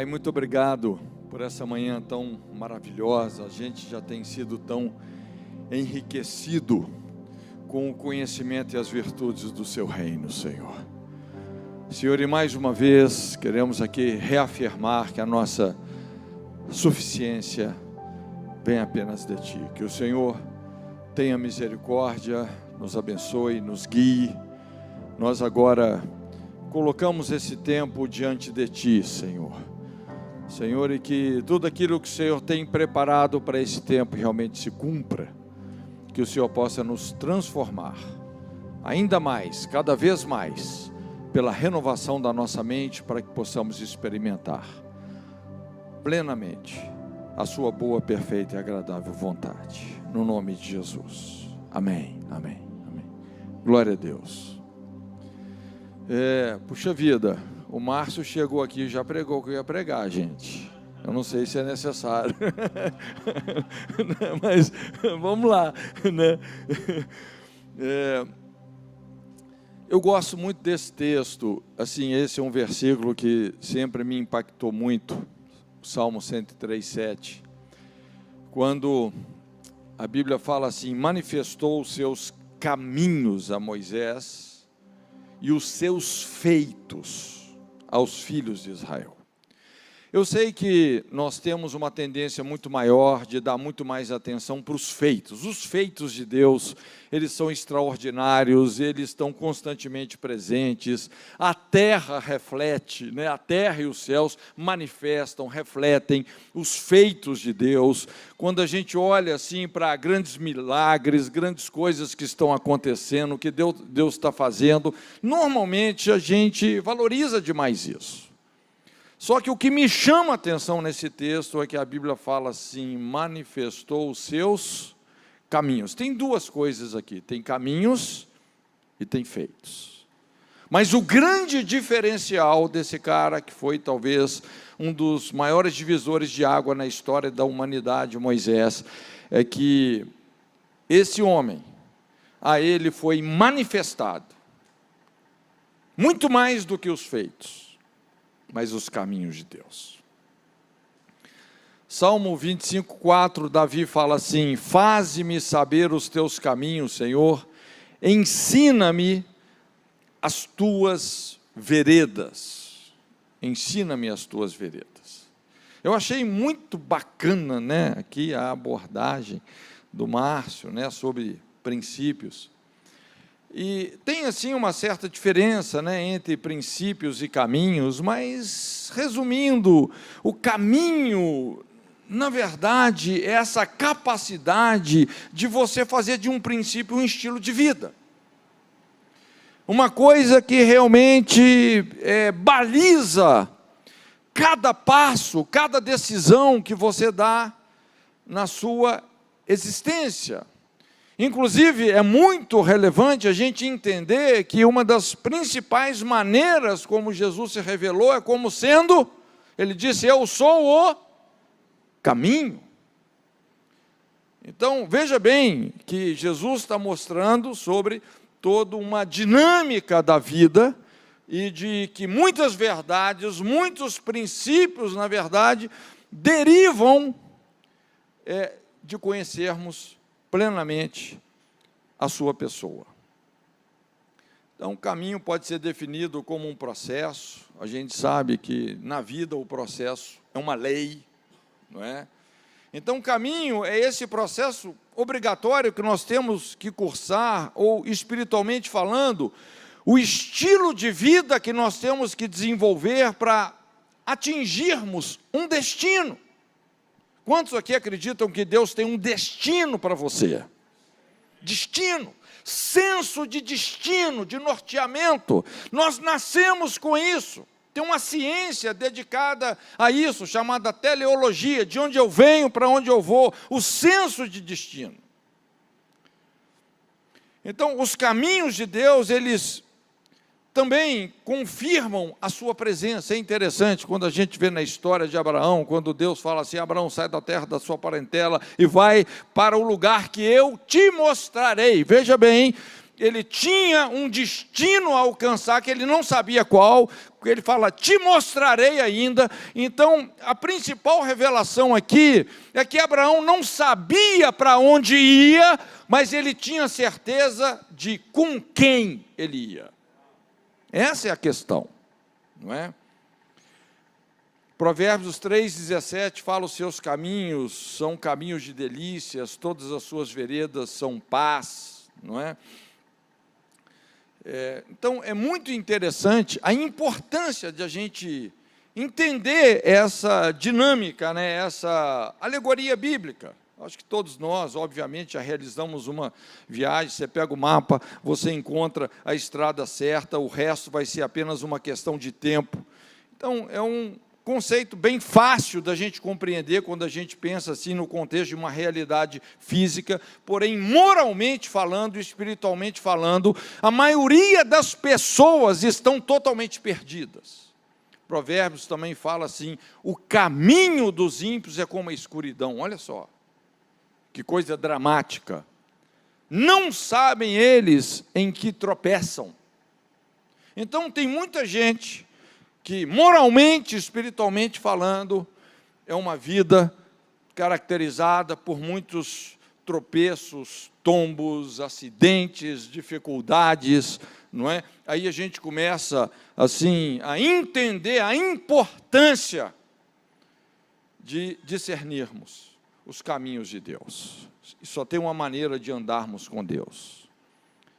Pai, muito obrigado por essa manhã tão maravilhosa. A gente já tem sido tão enriquecido com o conhecimento e as virtudes do Seu reino, Senhor. Senhor, e mais uma vez queremos aqui reafirmar que a nossa suficiência vem apenas de Ti. Que o Senhor tenha misericórdia, nos abençoe, nos guie. Nós agora colocamos esse tempo diante de Ti, Senhor. Senhor, e que tudo aquilo que o Senhor tem preparado para esse tempo realmente se cumpra. Que o Senhor possa nos transformar ainda mais, cada vez mais, pela renovação da nossa mente, para que possamos experimentar plenamente a Sua boa, perfeita e agradável vontade. No nome de Jesus. Amém, amém, amém. Glória a Deus. Puxa vida, o Márcio chegou aqui e já pregou que eu ia pregar, gente. Eu não sei se é necessário, mas vamos lá, né? Eu gosto muito desse texto. Assim, esse é um versículo que sempre me impactou muito, Salmo 103:7, quando a Bíblia fala assim: manifestou os seus caminhos a Moisés e os seus feitos aos filhos de Israel. Eu sei que nós temos uma tendência muito maior de dar muito mais atenção para os feitos. Os feitos de Deus, eles são extraordinários, eles estão constantemente presentes. A terra reflete, né? A terra e os céus manifestam, refletem os feitos de Deus. Quando a gente olha assim para grandes milagres, grandes coisas que estão acontecendo, que Deus está fazendo, normalmente a gente valoriza demais isso. Só que o que me chama a atenção nesse texto é que a Bíblia fala assim: manifestou os seus caminhos. Tem duas coisas aqui, tem caminhos e tem feitos. Mas o grande diferencial desse cara, que foi talvez um dos maiores divisores de água na história da humanidade, Moisés, é que esse homem, a ele foi manifestado muito mais do que os feitos, mas os caminhos de Deus. Salmo 25:4, Davi fala assim: faze-me saber os teus caminhos, Senhor, ensina-me as tuas veredas. Ensina-me as tuas veredas. Eu achei muito bacana, né, aqui a abordagem do Márcio, né, sobre princípios. E tem assim uma certa diferença, né, entre princípios e caminhos, mas resumindo, o caminho, na verdade, é essa capacidade de você fazer de um princípio um estilo de vida. Uma coisa que realmente baliza cada passo, cada decisão que você dá na sua existência. Inclusive, é muito relevante a gente entender que uma das principais maneiras como Jesus se revelou é como sendo, ele disse: eu sou o caminho. Então, veja bem que Jesus está mostrando sobre toda uma dinâmica da vida e de que muitas verdades, muitos princípios, na verdade, derivam de conhecermos plenamente a sua pessoa. Então, o caminho pode ser definido como um processo. A gente sabe que na vida o processo é uma lei, não é? Então, o caminho é esse processo obrigatório que nós temos que cursar, ou espiritualmente falando, o estilo de vida que nós temos que desenvolver para atingirmos um destino. Quantos aqui acreditam que Deus tem um destino para você? Destino, senso de destino, de norteamento. Nós nascemos com isso. Tem uma ciência dedicada a isso, chamada teleologia, de onde eu venho, para onde eu vou, o senso de destino. Então, os caminhos de Deus, eles também confirmam a sua presença. É interessante quando a gente vê na história de Abraão, quando Deus fala assim: Abraão, sai da terra da sua parentela e vai para o lugar que eu te mostrarei. Veja bem ele tinha um destino a alcançar, que ele não sabia qual, ele fala, te mostrarei ainda. Então, a principal revelação aqui é que Abraão não sabia para onde ia, mas ele tinha certeza de com quem ele ia. Essa é a questão, não é? Provérbios 3,17 fala, os seus caminhos são caminhos de delícias, todas as suas veredas são paz, não é? Então, é muito interessante a importância de a gente entender essa dinâmica, né, essa alegoria bíblica. Acho que todos nós, obviamente, já realizamos uma viagem, você pega o mapa, você encontra a estrada certa, o resto vai ser apenas uma questão de tempo. Então, é um conceito bem fácil da gente compreender quando a gente pensa assim no contexto de uma realidade física, porém, moralmente falando, espiritualmente falando, a maioria das pessoas estão totalmente perdidas. Provérbios também fala assim, o caminho dos ímpios é como a escuridão. Olha só, que coisa dramática. Não sabem eles em que tropeçam. Então, tem muita gente que moralmente, espiritualmente falando, é uma vida caracterizada por muitos tropeços, tombos, acidentes, dificuldades, não é? Aí a gente começa, assim, a entender a importância de discernirmos os caminhos de Deus. E só tem uma maneira de andarmos com Deus,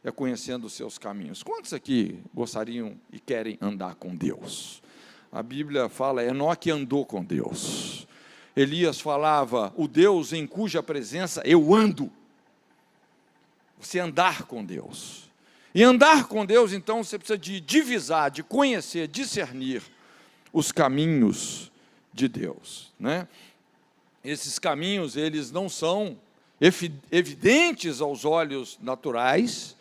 é conhecendo os seus caminhos. Quantos aqui gostariam e querem andar com Deus? A Bíblia fala, Enoque andou com Deus. Elias falava, o Deus em cuja presença eu ando. Você andar com Deus. E andar com Deus, então, você precisa de divisar, de conhecer, discernir os caminhos de Deus, né? Esses caminhos, eles não são evidentes aos olhos naturais,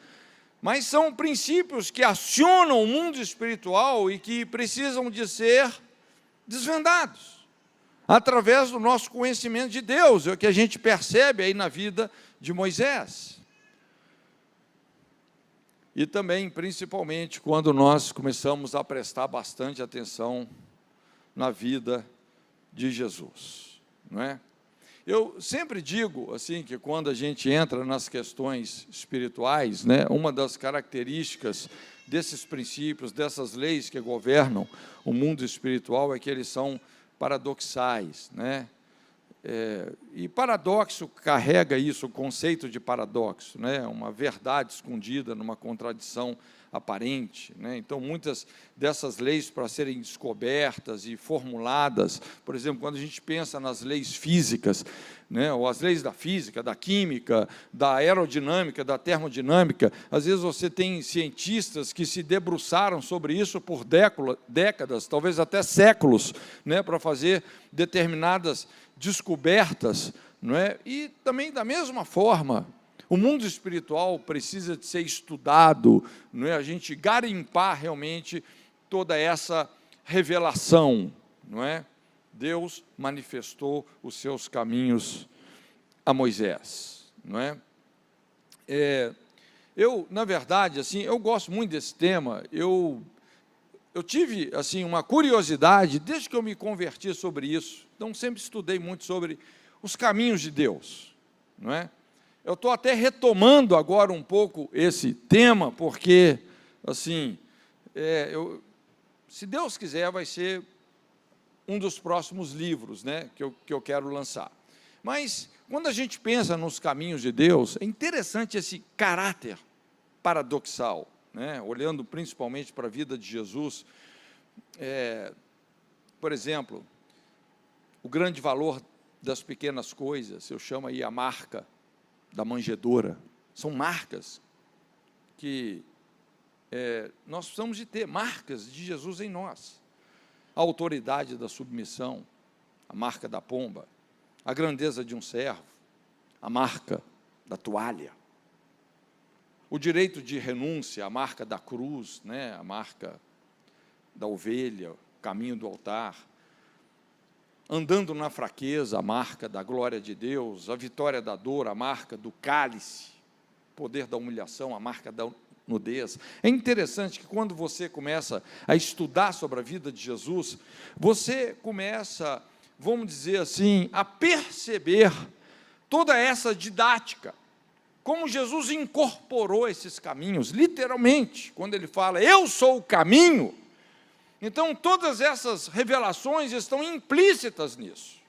mas são princípios que acionam o mundo espiritual e que precisam de ser desvendados, através do nosso conhecimento de Deus, é o que a gente percebe aí na vida de Moisés. E também, principalmente, quando nós começamos a prestar bastante atenção na vida de Jesus, não é? Eu sempre digo, assim, que quando a gente entra nas questões espirituais, né, uma das características desses princípios, dessas leis que governam o mundo espiritual, é que eles são paradoxais, né? E paradoxo carrega isso, o conceito de paradoxo, né? Uma verdade escondida numa contradição aparente, né? Então, muitas dessas leis, para serem descobertas e formuladas, por exemplo, quando a gente pensa nas leis físicas, né, ou as leis da física, da química, da aerodinâmica, da termodinâmica, às vezes você tem cientistas que se debruçaram sobre isso por décadas, talvez até séculos, né, para fazer determinadas descobertas, não é? E também, da mesma forma, o mundo espiritual precisa de ser estudado, não é? A gente garimpar realmente toda essa revelação, não é? Deus manifestou os seus caminhos a Moisés, não é? Eu, na verdade, assim, eu gosto muito desse tema. Eu tive, assim, uma curiosidade, desde que eu me converti sobre isso, então sempre estudei muito sobre os caminhos de Deus, não é? Eu estou até retomando agora um pouco esse tema, porque, assim, se Deus quiser, vai ser um dos próximos livros, né, que eu quero lançar. Mas, quando a gente pensa nos caminhos de Deus, é interessante esse caráter paradoxal, né, olhando principalmente para a vida de Jesus. Por exemplo, o grande valor das pequenas coisas, eu chamo aí a marca da manjedoura, são marcas que nós precisamos de ter, marcas de Jesus em nós. A autoridade da submissão, a marca da pomba, a grandeza de um servo, a marca da toalha, o direito de renúncia, a marca da cruz, né, a marca da ovelha, o caminho do altar, andando na fraqueza, a marca da glória de Deus, a vitória da dor, a marca do cálice, poder da humilhação, a marca da nudez. É interessante que quando você começa a estudar sobre a vida de Jesus, você começa, vamos dizer assim, a perceber toda essa didática, como Jesus incorporou esses caminhos, literalmente, quando ele fala, eu sou o caminho. Então, todas essas revelações estão implícitas nisso.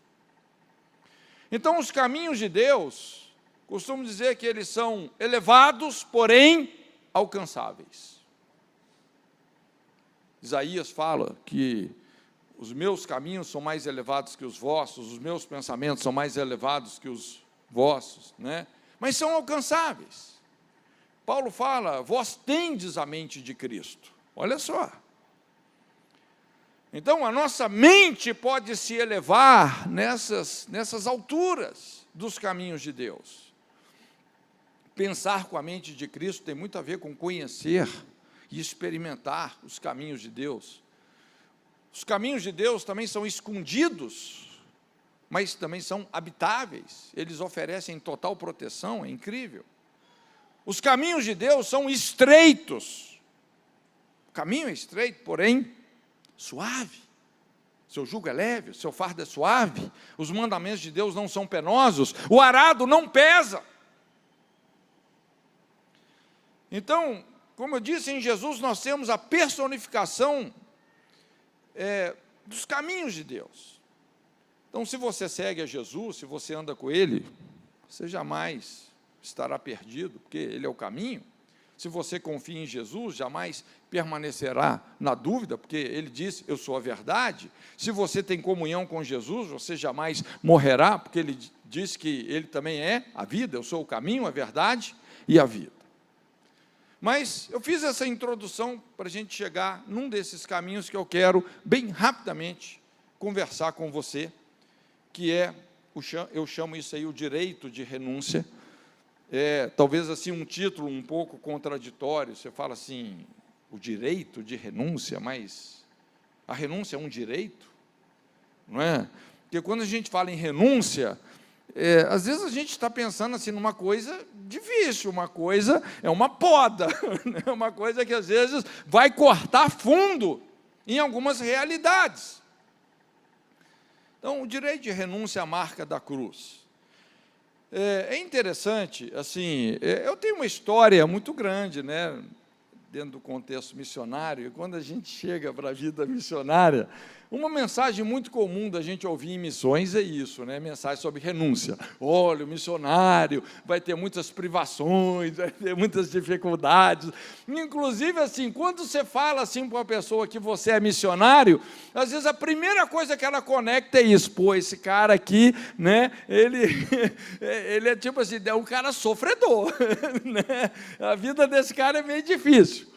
Então, os caminhos de Deus, costumo dizer que eles são elevados, porém alcançáveis. Isaías fala que os meus caminhos são mais elevados que os vossos, os meus pensamentos são mais elevados que os vossos, né? Mas são alcançáveis. Paulo fala, vós tendes a mente de Cristo. Olha só. Então, a nossa mente pode se elevar nessas alturas dos caminhos de Deus. Pensar com a mente de Cristo tem muito a ver com conhecer e experimentar os caminhos de Deus. Os caminhos de Deus também são escondidos, mas também são habitáveis. Eles oferecem total proteção, é incrível. Os caminhos de Deus são estreitos. O caminho é estreito, porém suave. Seu jugo é leve, seu fardo é suave. Os mandamentos de Deus não são penosos. O arado não pesa. Então, como eu disse, em Jesus nós temos a personificação dos caminhos de Deus. Então, se você segue a Jesus, se você anda com Ele, você jamais estará perdido, porque Ele é o caminho. Se você confia em Jesus, jamais permanecerá na dúvida, porque Ele disse, eu sou a verdade. Se você tem comunhão com Jesus, você jamais morrerá, porque Ele disse que Ele também é a vida, eu sou o caminho, a verdade e a vida. Mas eu fiz essa introdução para a gente chegar num desses caminhos que eu quero, bem rapidamente, conversar com você, que eu chamo isso aí o direito de renúncia. Talvez assim um título um pouco contraditório, você fala assim, o direito de renúncia, mas a renúncia é um direito? Não é? Porque quando a gente fala em renúncia, às vezes a gente está pensando assim numa coisa difícil, uma coisa, é uma poda, é uma coisa que às vezes vai cortar fundo em algumas realidades. Então, o direito de renúncia é a marca da cruz. É interessante, assim, eu tenho uma história muito grande, né, dentro do contexto missionário, e quando a gente chega para a vida missionária, uma mensagem muito comum da gente ouvir em missões é isso, né, mensagem sobre renúncia. Olha, o missionário vai ter muitas privações, vai ter muitas dificuldades. Inclusive, assim, quando você fala assim para uma pessoa que você é missionário, às vezes a primeira coisa que ela conecta é isso. Pô, esse cara aqui, né, ele é tipo assim, é um cara sofredor, né? A vida desse cara é meio difícil.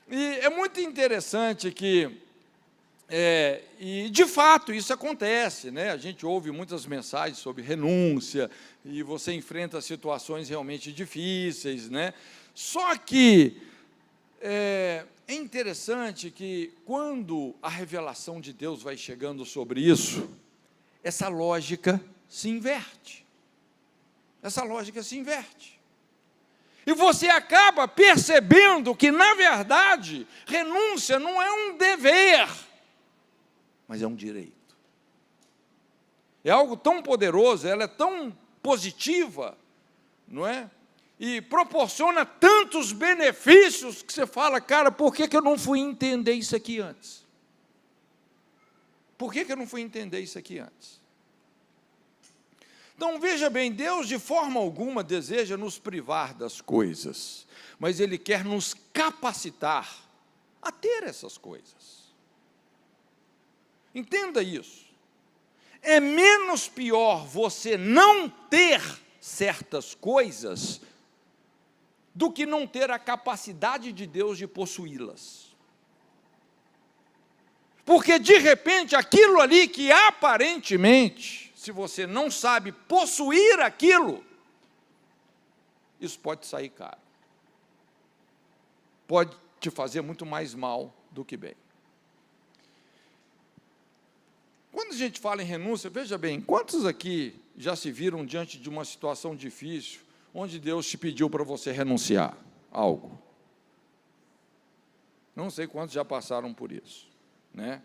E é muito interessante que e de fato isso acontece, né? A gente ouve muitas mensagens sobre renúncia e você enfrenta situações realmente difíceis, né? Só que é interessante que quando a revelação de Deus vai chegando sobre isso, essa lógica se inverte. Essa lógica se inverte. E você acaba percebendo que, na verdade, renúncia não é um dever, mas é um direito. É algo tão poderoso, ela é tão positiva, não é? E proporciona tantos benefícios que você fala, cara, por que eu não fui entender isso aqui antes? Por que eu não fui entender isso aqui antes? Então, veja bem, Deus de forma alguma deseja nos privar das coisas, mas Ele quer nos capacitar a ter essas coisas. Entenda isso. É menos pior você não ter certas coisas do que não ter a capacidade de Deus de possuí-las. Porque, de repente, aquilo ali que aparentemente, se você não sabe possuir aquilo, isso pode sair caro. Pode te fazer muito mais mal do que bem. Quando a gente fala em renúncia, veja bem, quantos aqui já se viram diante de uma situação difícil, onde Deus te pediu para você renunciar a algo? Não sei quantos já passaram por isso, né?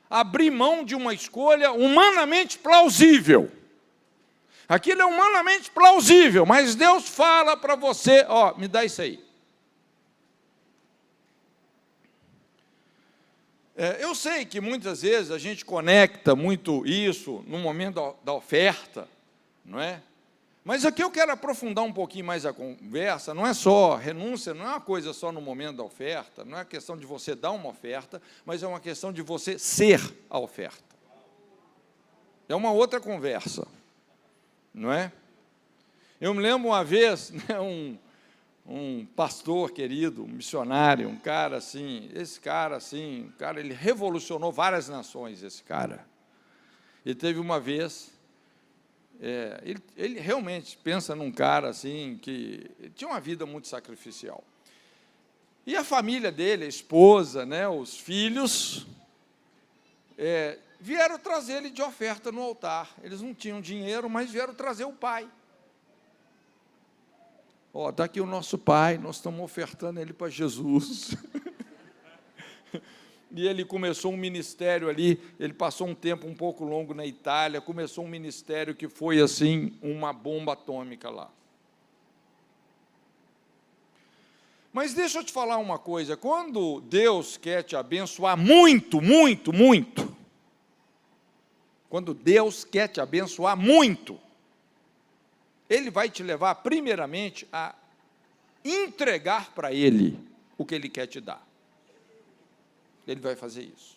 Abrir mão de uma escolha humanamente plausível. Aquilo é humanamente plausível, mas Deus fala para você, ó, me dá isso aí. Eu sei que muitas vezes a gente conecta muito isso no momento da oferta, não é? Mas aqui eu quero aprofundar um pouquinho mais a conversa. Não é só renúncia, não é uma coisa só no momento da oferta, não é questão de você dar uma oferta, mas é uma questão de você ser a oferta. É uma outra conversa, não é? Eu me lembro uma vez, né, um pastor querido, um missionário, um cara assim, ele revolucionou várias nações, esse cara. E teve uma vez, ele realmente pensa num cara assim, que tinha uma vida muito sacrificial. E a família dele, a esposa, né, os filhos, vieram trazer ele de oferta no altar. Eles não tinham dinheiro, mas vieram trazer o pai. Ó, está aqui o nosso pai, nós estamos ofertando ele para Jesus. E ele começou um ministério ali, ele passou um tempo um pouco longo na Itália, começou um ministério que foi, assim, uma bomba atômica lá. Mas deixa eu te falar uma coisa, quando Deus quer te abençoar muito, muito, muito, quando Deus quer te abençoar muito, Ele vai te levar, primeiramente, a entregar para Ele o que Ele quer te dar. Ele vai fazer isso.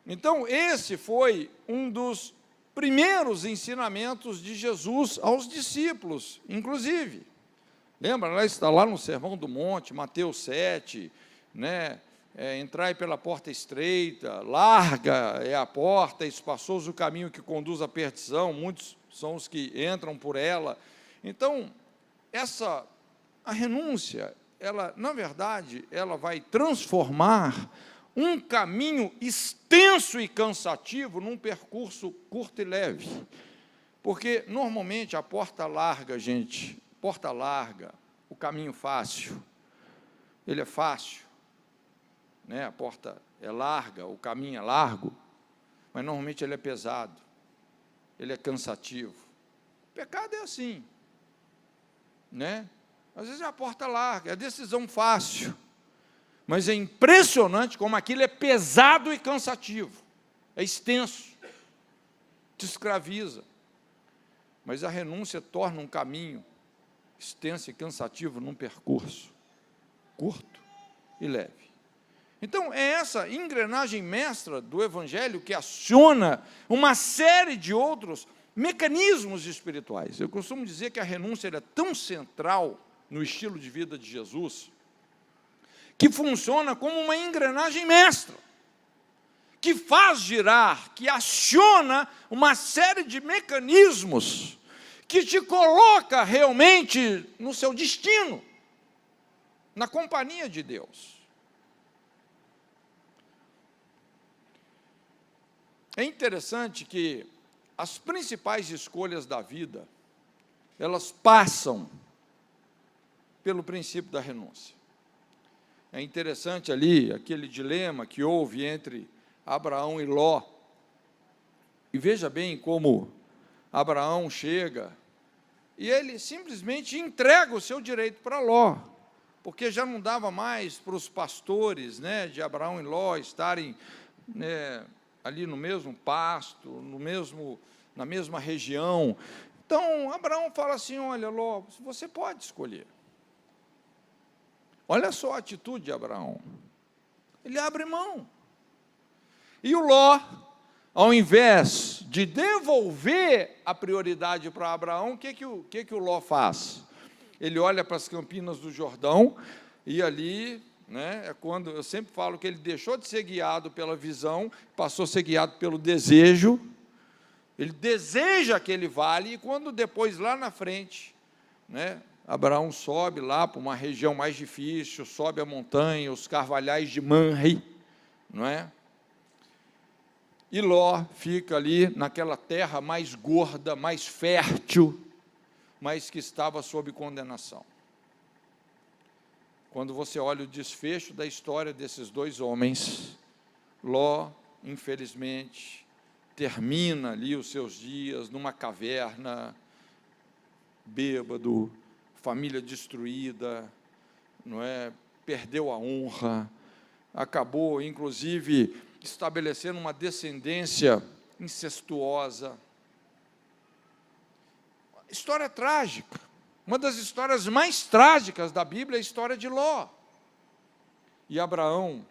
Então, esse foi um dos primeiros ensinamentos de Jesus aos discípulos, inclusive. Lembra, está lá no Sermão do Monte, Mateus 7, né? Entrai pela porta estreita, larga é a porta, espaçoso o caminho que conduz à perdição, muitos são os que entram por ela. Então, a renúncia, ela, na verdade, ela vai transformar um caminho extenso e cansativo num percurso curto e leve. Porque, normalmente, a porta larga, gente, porta larga, o caminho fácil, ele é fácil. Né, a porta é larga, o caminho é largo, mas normalmente ele é pesado, ele é cansativo. O pecado é assim, né? Às vezes é a porta larga, é a decisão fácil, mas é impressionante como aquilo é pesado e cansativo, é extenso, te escraviza. Mas a renúncia torna um caminho extenso e cansativo num percurso curto e leve. Então, é essa engrenagem mestra do Evangelho que aciona uma série de outros mecanismos espirituais. Eu costumo dizer que a renúncia é tão central no estilo de vida de Jesus, que funciona como uma engrenagem mestra, que faz girar, que aciona uma série de mecanismos, que te coloca realmente no seu destino, na companhia de Deus. É interessante que as principais escolhas da vida, elas passam pelo princípio da renúncia. É interessante ali, aquele dilema que houve entre Abraão e Ló. E veja bem como Abraão chega e ele simplesmente entrega o seu direito para Ló, porque já não dava mais para os pastores, né, de Abraão e Ló estarem, né, ali no mesmo pasto, na mesma região. Então, Abraão fala assim, olha, Ló, você pode escolher. Olha só a atitude de Abraão. Ele abre mão. E o Ló, ao invés de devolver a prioridade para Abraão, o que o Ló faz? Ele olha para as campinas do Jordão, e ali, né, é quando eu sempre falo que ele deixou de ser guiado pela visão, passou a ser guiado pelo desejo. Ele deseja aquele vale, e quando depois, lá na frente, né, Abraão sobe lá para uma região mais difícil, sobe a montanha, os carvalhais de Manre, não é? E Ló fica ali naquela terra mais gorda, mais fértil, mas que estava sob condenação. Quando você olha o desfecho da história desses dois homens, Ló, infelizmente, termina ali os seus dias numa caverna, bêbado, família destruída, não é? Perdeu a honra, acabou, inclusive, estabelecendo uma descendência incestuosa. História trágica. Uma das histórias mais trágicas da Bíblia é a história de Ló. E Abraão,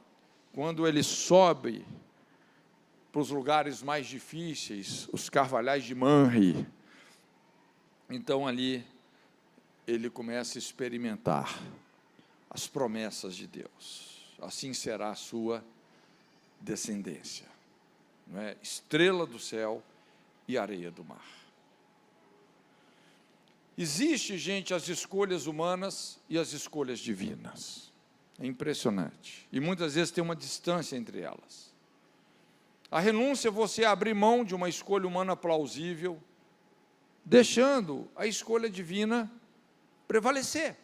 quando ele sobe para os lugares mais difíceis, os carvalhais de Manre, então ali ele começa a experimentar as promessas de Deus. Assim será a sua descendência, não é? Estrela do céu e areia do mar. Existe, gente, as escolhas humanas e as escolhas divinas. É impressionante. E muitas vezes tem uma distância entre elas. A renúncia é você abrir mão de uma escolha humana plausível, deixando a escolha divina prevalecer.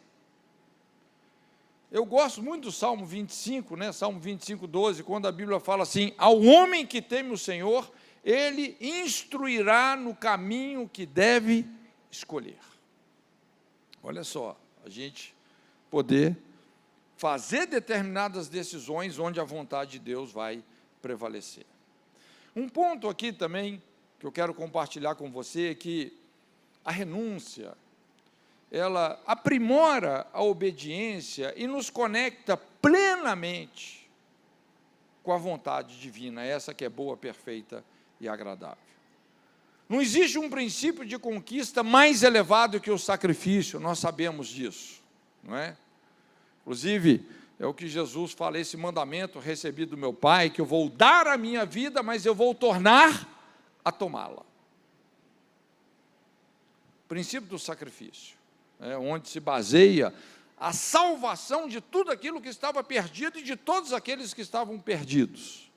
Eu gosto muito do Salmo 25, né? Salmo 25, 12, quando a Bíblia fala assim: ao homem que teme o Senhor, ele instruirá no caminho que deve escolher. Olha só, a gente poder fazer determinadas decisões onde a vontade de Deus vai prevalecer. Um ponto aqui também, que eu quero compartilhar com você, é que a renúncia, ela aprimora a obediência e nos conecta plenamente com a vontade divina, essa que é boa, perfeita e agradável. Não existe um princípio de conquista mais elevado que o sacrifício, nós sabemos disso, não é? Inclusive, é o que Jesus fala, esse mandamento recebi do meu Pai, que eu vou dar a minha vida, mas eu vou tornar a tomá-la. Princípio do sacrifício, onde se baseia a salvação de tudo aquilo que estava perdido e de todos aqueles que estavam perdidos.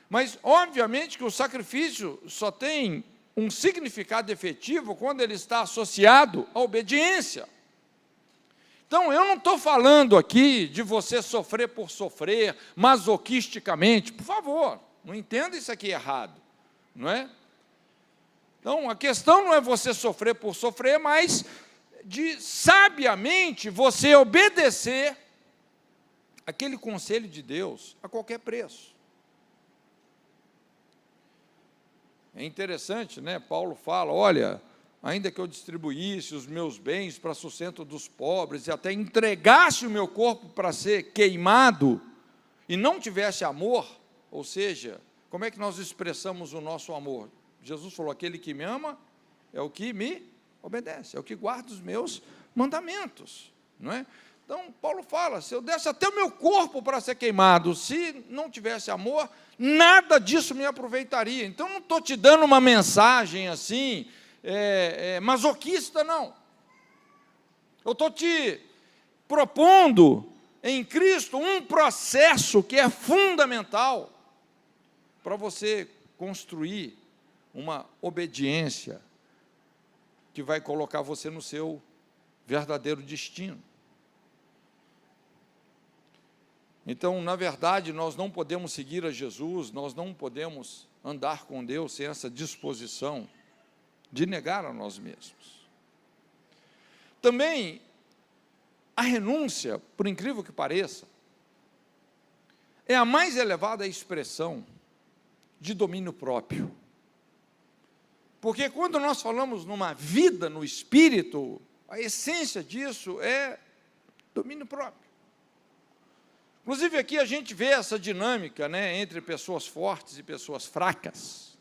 Mas, obviamente, que o sacrifício só tem um significado efetivo quando ele está associado à obediência. Então, eu não estou falando aqui de você sofrer por sofrer, masoquisticamente, por favor, não entenda isso aqui errado, não é? Então, a questão não é você sofrer por sofrer, mas de sabiamente você obedecer aquele conselho de Deus a qualquer preço. É interessante, né? Paulo fala, olha, ainda que eu distribuísse os meus bens para sustento dos pobres e até entregasse o meu corpo para ser queimado e não tivesse amor, ou seja, como é que nós expressamos o nosso amor? Jesus falou, aquele que me ama é o que me obedece, é o que guarda os meus mandamentos, não é? Então, Paulo fala, se eu desse até o meu corpo para ser queimado, se não tivesse amor, nada disso me aproveitaria. Então, não estou te dando uma mensagem assim, masoquista, não. Eu estou te propondo em Cristo um processo que é fundamental para você construir uma obediência que vai colocar você no seu verdadeiro destino. Então, na verdade, nós não podemos seguir a Jesus, nós não podemos andar com Deus sem essa disposição de negar a nós mesmos. Também, a renúncia, por incrível que pareça, é a mais elevada expressão de domínio próprio. Porque quando nós falamos numa vida no Espírito, a essência disso é domínio próprio. Inclusive, aqui a gente vê essa dinâmica, né, entre pessoas fortes e pessoas fracas.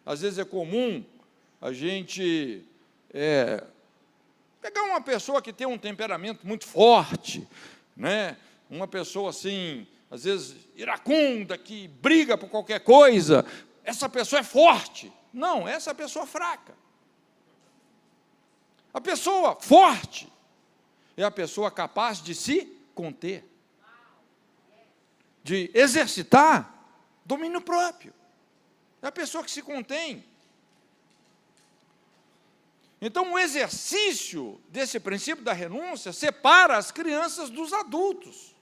Às vezes é comum a gente pegar uma pessoa que tem um temperamento muito forte, né, uma pessoa assim, às vezes iracunda, que briga por qualquer coisa, essa pessoa é forte. Não, essa é a pessoa fraca. A pessoa forte é a pessoa capaz de se conter, de exercitar Domínio próprio. É a pessoa que se contém. Então, o exercício desse princípio da renúncia separa as crianças dos adultos.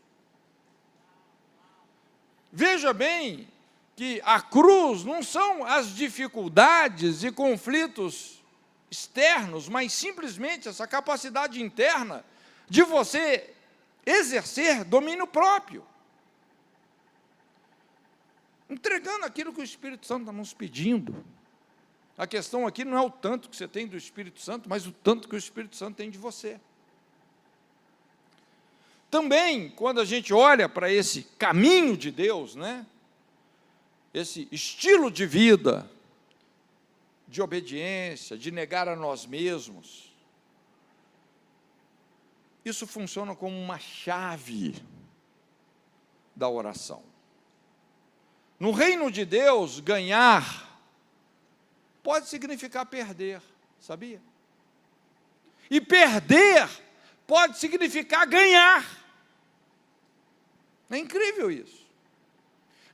Veja bem que a cruz não são as dificuldades e conflitos externos, mas simplesmente essa capacidade interna de você exercer domínio próprio. Entregando aquilo que o Espírito Santo está nos pedindo. A questão aqui não é o tanto que você tem do Espírito Santo, mas o tanto que o Espírito Santo tem de você. Também, quando a gente olha para esse caminho de Deus, né? Esse estilo de vida, de obediência, de negar a nós mesmos, isso funciona como uma chave da oração. No reino de Deus, ganhar pode significar perder, sabia? E perder pode significar ganhar. É incrível isso.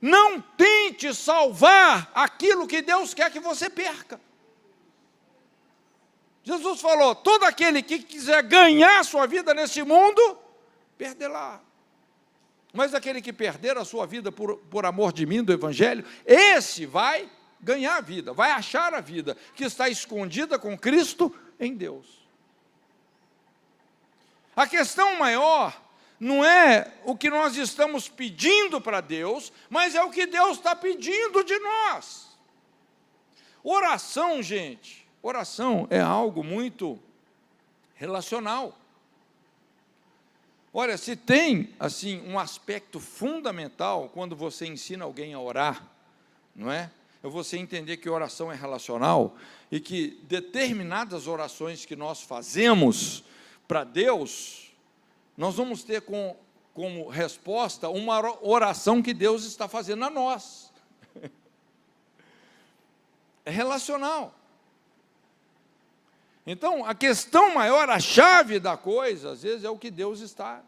Não tente salvar aquilo que Deus quer que você perca. Jesus falou, todo aquele que quiser ganhar a sua vida nesse mundo, perderá. Mas aquele que perder a sua vida por amor de mim, do Evangelho, esse vai ganhar a vida, vai achar a vida, que está escondida com Cristo em Deus. A questão maior não é o que nós estamos pedindo para Deus, mas é o que Deus está pedindo de nós. Oração, gente, oração é algo muito relacional. Olha, se tem, assim, um aspecto fundamental quando você ensina alguém a orar, não é? É você entender que oração é relacional e que determinadas orações que nós fazemos para Deus, nós vamos ter como resposta uma oração que Deus está fazendo a nós. É relacional. Então, a questão maior, a chave da coisa, às vezes, é o que Deus está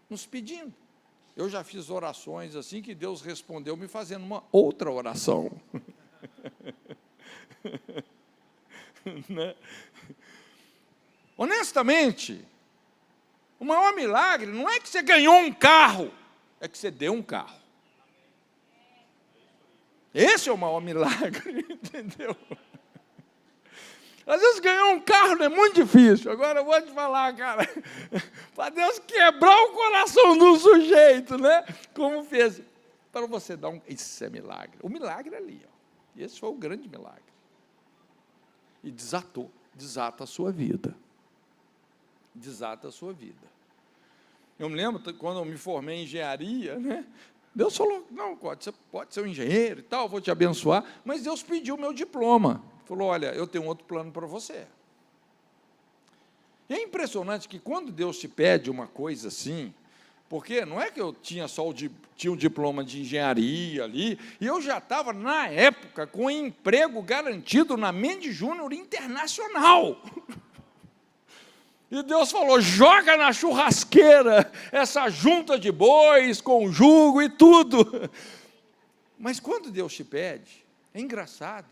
nos pedindo. Eu já fiz orações assim que Deus respondeu me fazendo uma outra oração. Né? Honestamente, o maior milagre não é que você ganhou um carro, é que você deu um carro. Esse é o maior milagre, entendeu? Às vezes ganhar um carro não é muito difícil. Agora eu vou te falar, cara, para Deus quebrar o coração do sujeito, né? Como fez, para você dar um... Isso é milagre. O milagre é ali, ó. Esse foi o grande milagre. E desata a sua vida. Desata a sua vida. Eu me lembro, quando eu me formei em engenharia, né? Deus falou, não, você pode ser um engenheiro e tal, vou te abençoar, mas Deus pediu o meu diploma. Falou, olha, eu tenho outro plano para você. E é impressionante que quando Deus te pede uma coisa assim, porque não é que eu tinha tinha um diploma de engenharia ali, e eu já estava, na época, com um emprego garantido na Mendes Júnior Internacional. E Deus falou, joga na churrasqueira essa junta de bois com jugo e tudo. Mas quando Deus te pede, é engraçado,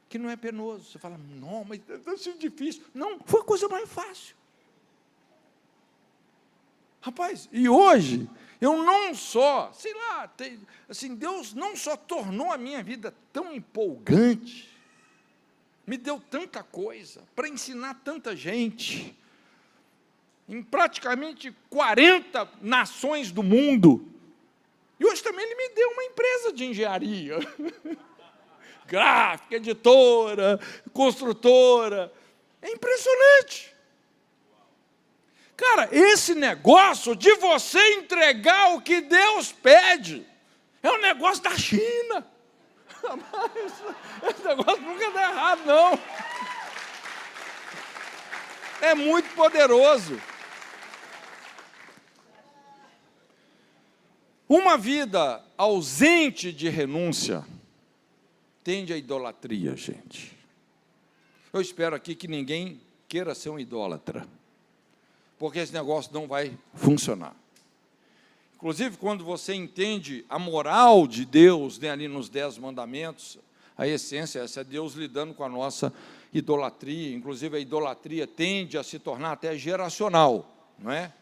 que não é penoso. Você fala, não, mas deve ser difícil. Não, foi a coisa mais fácil. Rapaz, e hoje, eu não só, sei lá, assim, Deus não só tornou a minha vida tão empolgante, me deu tanta coisa, para ensinar tanta gente, em praticamente 40 nações do mundo, e hoje também Ele me deu uma empresa de engenharia, gráfica, editora, construtora, é impressionante. Cara, esse negócio de você entregar o que Deus pede, é um negócio da China. Mas esse negócio nunca dá errado, não. É muito poderoso. Uma vida ausente de renúncia tende à idolatria, gente. Eu espero aqui que ninguém queira ser um idólatra, porque esse negócio não vai funcionar. Inclusive, quando você entende a moral de Deus, né, ali nos 10 mandamentos, a essência é essa, é Deus lidando com a nossa idolatria. Inclusive, a idolatria tende a se tornar até geracional, não é?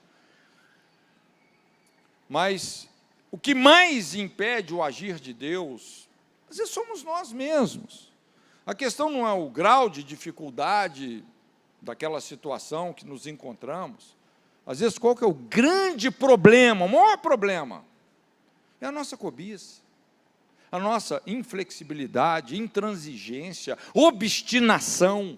Mas o que mais impede o agir de Deus, às vezes somos nós mesmos. A questão não é o grau de dificuldade daquela situação que nos encontramos. Às vezes, qual que é o grande problema, o maior problema? É a nossa cobiça, a nossa inflexibilidade, intransigência, obstinação.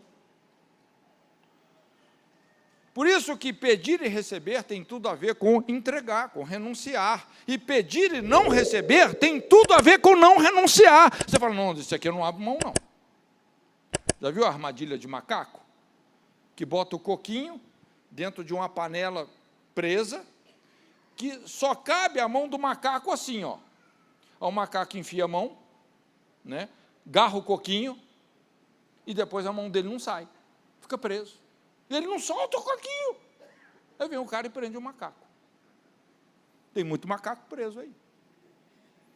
Por isso que pedir e receber tem tudo a ver com entregar, com renunciar. E pedir e não receber tem tudo a ver com não renunciar. Você fala, não, isso aqui eu não abro mão, não. Já viu a armadilha de macaco? Que bota o coquinho dentro de uma panela presa, que só cabe a mão do macaco assim, ó. O macaco enfia a mão, né, garra o coquinho, e depois a mão dele não sai, fica preso. E ele não solta o coquinho. Aí vem o cara e prende o macaco. Tem muito macaco preso aí.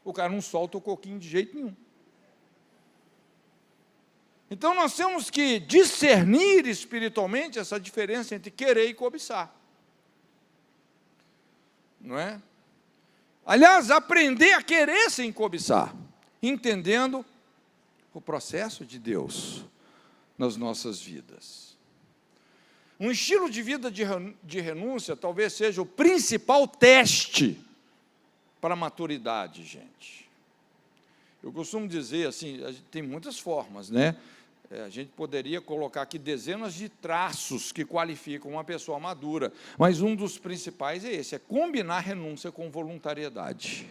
O cara não solta o coquinho de jeito nenhum. Então, nós temos que discernir espiritualmente essa diferença entre querer e cobiçar. Não é? Aliás, aprender a querer sem cobiçar, entendendo o processo de Deus nas nossas vidas. Um estilo de vida de renúncia talvez seja o principal teste para a maturidade, gente. Eu costumo dizer assim, tem muitas formas, né? A gente poderia colocar aqui dezenas de traços que qualificam uma pessoa madura, mas um dos principais é esse, é combinar renúncia com voluntariedade.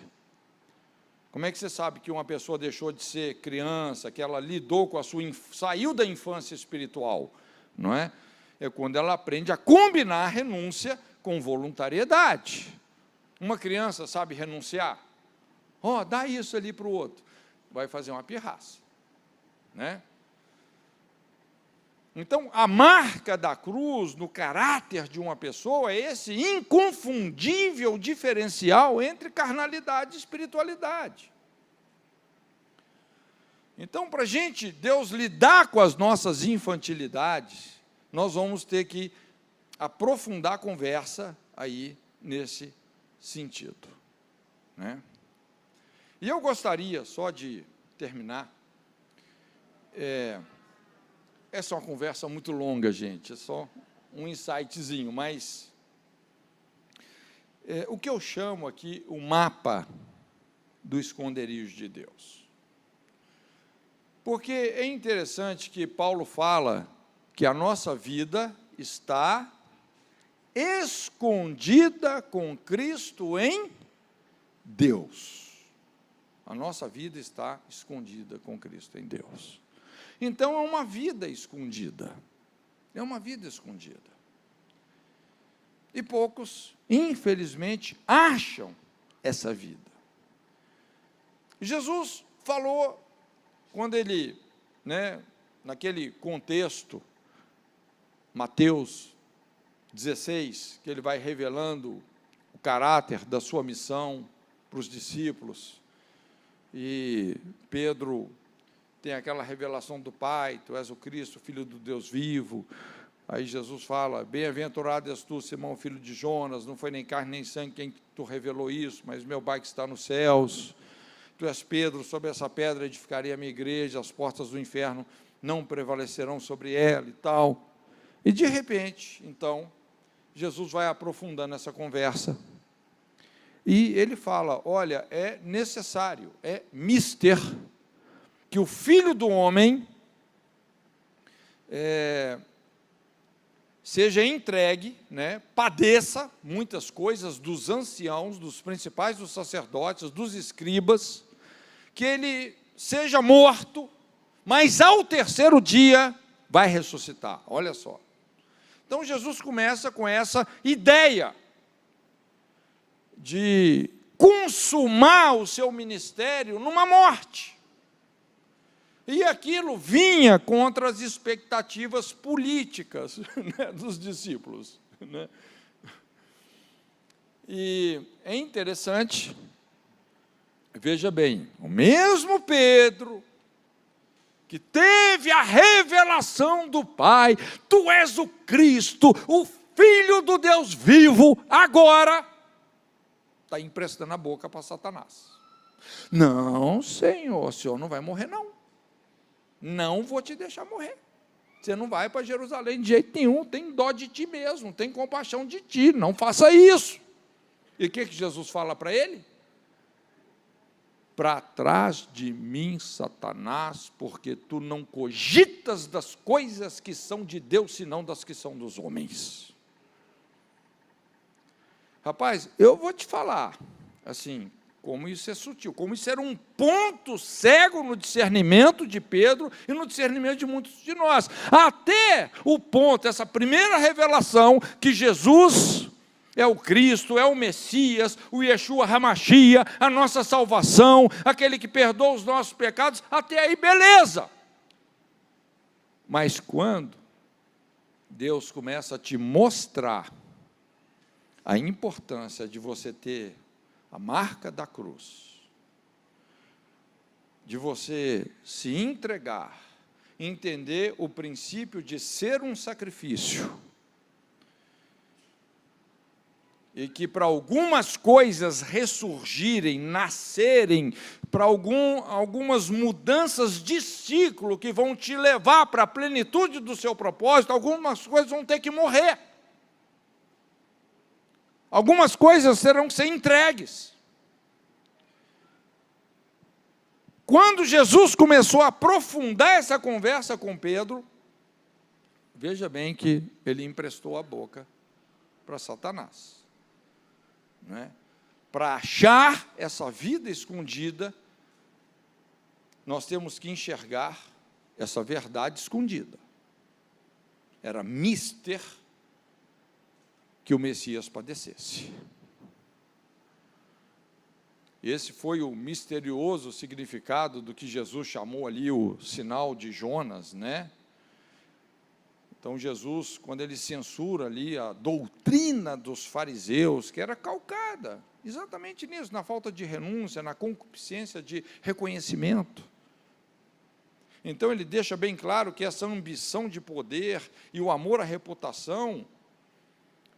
Como é que você sabe que uma pessoa deixou de ser criança, que ela lidou com a sua, saiu da infância espiritual, não é? É quando ela aprende a combinar a renúncia com voluntariedade. Uma criança sabe renunciar? Ó, dá isso ali para o outro. Vai fazer uma pirraça, né? Então, a marca da cruz no caráter de uma pessoa é esse inconfundível diferencial entre carnalidade e espiritualidade. Então, para a gente, Deus lidar com as nossas infantilidades, nós vamos ter que aprofundar a conversa aí nesse sentido, né? E eu gostaria só de terminar, essa é uma conversa muito longa, gente, é só um insightzinho, mas o que eu chamo aqui o mapa do esconderijo de Deus. Porque é interessante que Paulo fala que a nossa vida está escondida com Cristo em Deus. A nossa vida está escondida com Cristo em Deus. Então, é uma vida escondida. É uma vida escondida. E poucos, infelizmente, acham essa vida. Jesus falou, quando ele, né, naquele contexto, Mateus 16, que ele vai revelando o caráter da sua missão para os discípulos, e Pedro tem aquela revelação do Pai, tu és o Cristo, Filho do Deus vivo. Aí Jesus fala, bem-aventurado és tu, Simão, filho de Jonas, não foi nem carne nem sangue quem tu revelou isso, mas meu Pai que está nos céus. Tu és Pedro, sobre essa pedra edificarei a minha igreja, as portas do inferno não prevalecerão sobre ela e tal. E de repente, então, Jesus vai aprofundando essa conversa, e ele fala, olha, é necessário, é mister, que o Filho do Homem seja entregue, né, padeça muitas coisas dos anciãos, dos principais, dos sacerdotes, dos escribas, que ele seja morto, mas ao terceiro dia vai ressuscitar. Olha só. Então, Jesus começa com essa ideia de consumar o seu ministério numa morte. E aquilo vinha contra as expectativas políticas, né, dos discípulos, né? E é interessante, veja bem, o mesmo Pedro que teve a revelação do Pai, tu és o Cristo, o Filho do Deus vivo, agora está emprestando a boca para Satanás. Não, Senhor, o Senhor não vai morrer não. Não vou te deixar morrer. Você não vai para Jerusalém de jeito nenhum, tem dó de ti mesmo, tem compaixão de ti, não faça isso. E o que Jesus fala para ele? Para trás de mim, Satanás, porque tu não cogitas das coisas que são de Deus, senão das que são dos homens. Rapaz, eu vou te falar, assim, como isso é sutil, como isso era um ponto cego no discernimento de Pedro e no discernimento de muitos de nós. Até o ponto, essa primeira revelação, que Jesus é o Cristo, é o Messias, o Yeshua HaMashiach, a nossa salvação, aquele que perdoa os nossos pecados, até aí beleza. Mas quando Deus começa a te mostrar a importância de você ter a marca da cruz, de você se entregar, entender o princípio de ser um sacrifício, e que para algumas coisas ressurgirem, nascerem, para algumas mudanças de ciclo que vão te levar para a plenitude do seu propósito, algumas coisas vão ter que morrer. Algumas coisas terão que ser entregues. Quando Jesus começou a aprofundar essa conversa com Pedro, veja bem que ele emprestou a boca para Satanás. Para achar essa vida escondida, nós temos que enxergar essa verdade escondida. Era mister que o Messias padecesse. Esse foi o misterioso significado do que Jesus chamou ali o sinal de Jonas, né? Então Jesus, quando ele censura ali a doutrina dos fariseus, que era calcada exatamente nisso, na falta de renúncia, na concupiscência de reconhecimento. Então ele deixa bem claro que essa ambição de poder e o amor à reputação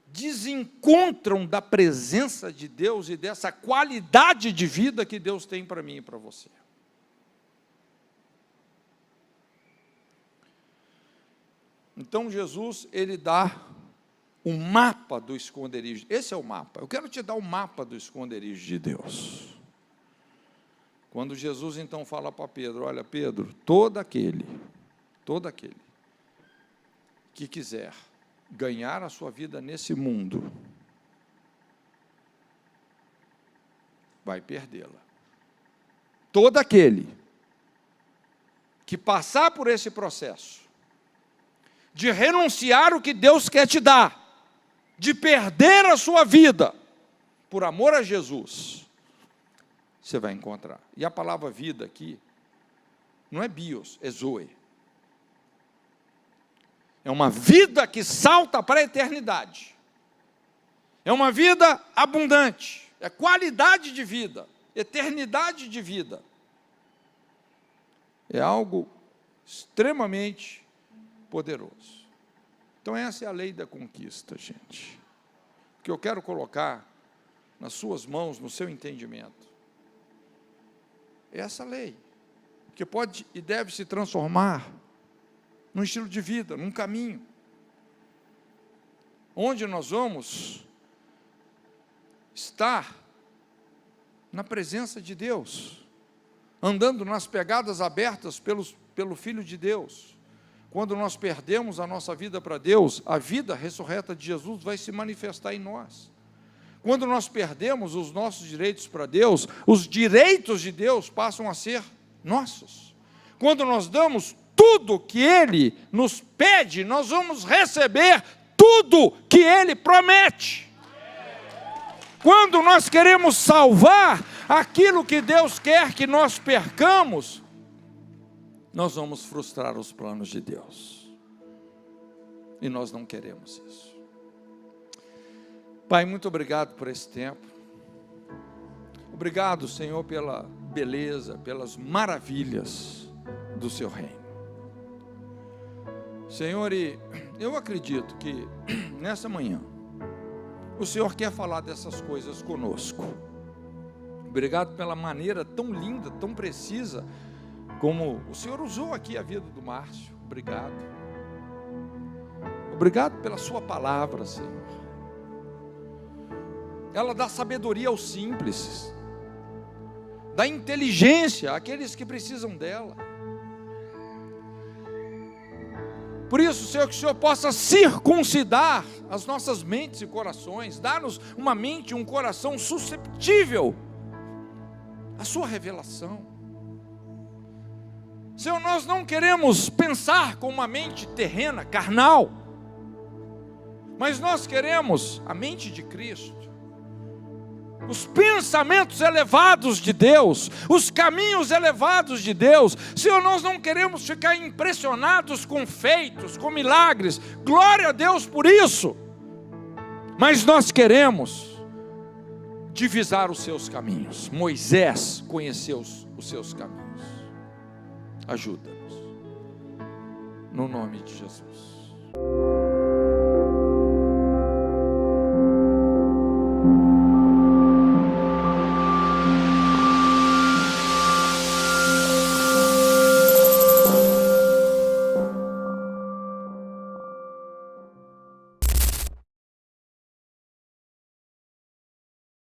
desencontram da presença de Deus e dessa qualidade de vida que Deus tem para mim e para você. Então Jesus, ele dá um mapa do esconderijo. Esse é o mapa. Eu quero te dar o mapa do esconderijo de Deus. Quando Jesus então fala para Pedro, olha Pedro, todo aquele que quiser ganhar a sua vida nesse mundo, vai perdê-la. Todo aquele que passar por esse processo, de renunciar o que Deus quer te dar, de perder a sua vida, por amor a Jesus, você vai encontrar. E a palavra vida aqui, não é bios, é zoe. É uma vida que salta para a eternidade. É uma vida abundante. É qualidade de vida, eternidade de vida. É algo extremamente poderoso. Então essa é a lei da conquista, gente. Que eu quero colocar nas suas mãos, no seu entendimento. É essa lei, que pode e deve se transformar num estilo de vida, num caminho, onde nós vamos estar na presença de Deus, andando nas pegadas abertas pelo Filho de Deus. Quando nós perdemos a nossa vida para Deus, a vida ressurreta de Jesus vai se manifestar em nós. Quando nós perdemos os nossos direitos para Deus, os direitos de Deus passam a ser nossos. Quando nós damos tudo que Ele nos pede, nós vamos receber tudo que Ele promete. Quando nós queremos salvar aquilo que Deus quer que nós percamos, nós vamos frustrar os planos de Deus. E nós não queremos isso. Pai, muito obrigado por esse tempo. Obrigado, Senhor, pela beleza, pelas maravilhas do Seu reino. Senhor, e eu acredito que nessa manhã o Senhor quer falar dessas coisas conosco. Obrigado pela maneira tão linda, tão precisa, como o Senhor usou aqui a vida do Márcio. Obrigado. Obrigado pela sua palavra, Senhor. Ela dá sabedoria aos simples, dá inteligência àqueles que precisam dela. Por isso, Senhor, que o Senhor possa circuncidar as nossas mentes e corações, dar-nos uma mente e um coração susceptível à sua revelação. Senhor, nós não queremos pensar com uma mente terrena, carnal, mas nós queremos a mente de Cristo, os pensamentos elevados de Deus, os caminhos elevados de Deus. Senhor, nós não queremos ficar impressionados com feitos, com milagres, glória a Deus por isso, mas nós queremos divisar os seus caminhos. Moisés conheceu os seus caminhos. Ajuda-nos, no nome de Jesus.